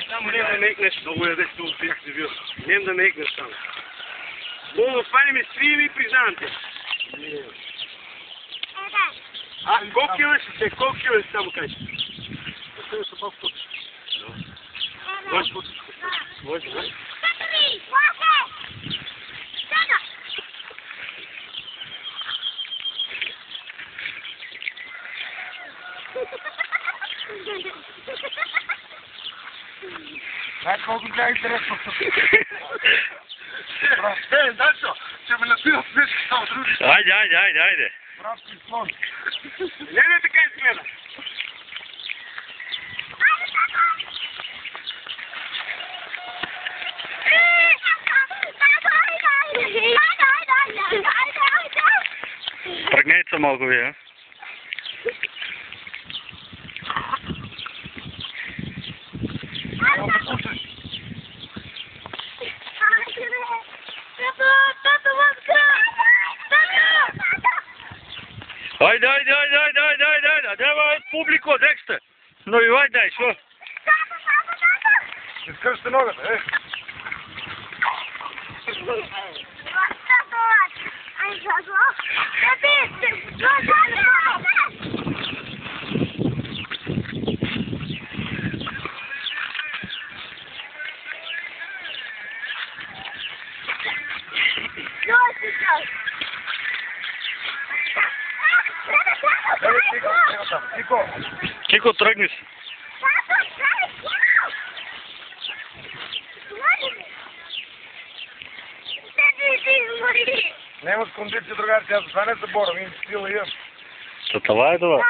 Само нем да мекнеш, много ядеш това бях си бил. Нем да мекнеш само. Много фани ме свиви и признавам те. Колко кила си се? Колко кила си само кажи? Ще са малко път. Може път. Може, може. Знаеш колко бях интересно. Дачо, ще ме напива всички само други. Айде. Братски слон. Не така изгледа. Пръгнете се малко вие. Ajde, давай публико, дексте. Но и вай дай, що? Изкръща ногата, Кико, тръгни се. Нямат кондиция, другар, тя за това не се борам, им стила имам. Та това е това.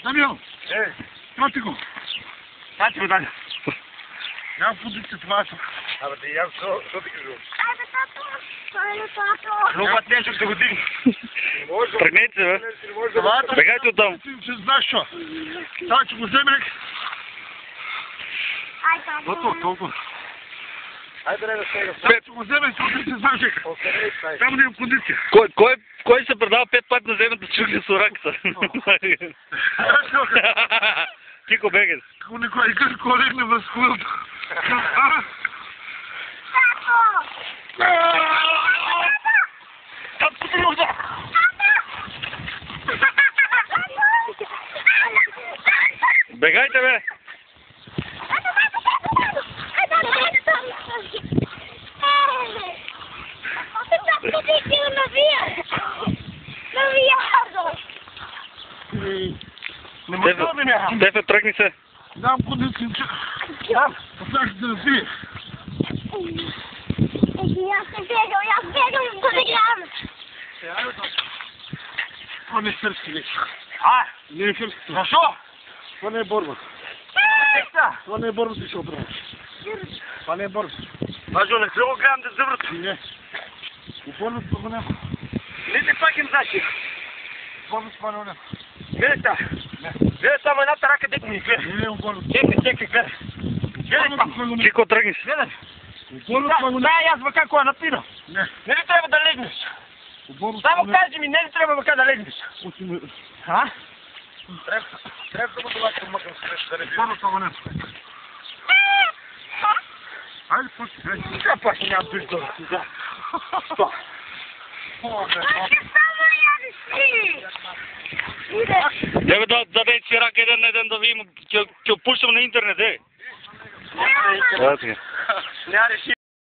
Дамио! Прати го! Сати го дай. Нямам кондиция, това е. Абе, ти аз, що ти кажу? Много пътнечок да го дигне. Тръгнете се, бе. Бегайте оттам. Ще знаеш що? Сега, че го вземе. Готово, толкова. Айде да сега. Сега, че го вземе, ще знаеш. Само да имам кондиция. Кой се предава 5 пъти на земята чугли с уракса? Кико, бегай. Ако никой къде колегне в скулата. Бегайте, бе! Стефе, тръгни се! Дам кондиция, че... Дам! Послушай се да си! Аз бегам и подиграм! Това не е сърски вече. Не е сърски. Защо? Това не е борба. Това не е борба, си ще оправя. Това не е борба. Бажо, не се го гледам да завръти. Не. Борба това няма. Не те пак им значи. Борба това няма. Гледай та. Гледай само едната рака дек ми гледа. Не е борба. Чекай, гледай. Гледай там. Кико, тръгни се! Гледай. Борба това няма. Дай аз въка кой е напина. Не. Не ли трябва да легнеш? Борба Само това кажи ми, не ли трябва въка да легнеш? няма. Трябва да го това към мъкъм срещу да не би. Борба това няма. Айде, пусти. Сега пак няма пиздо. Що? Дебе да дей си рак един да видим, ќе пуштам на интернет, е. Няма реши.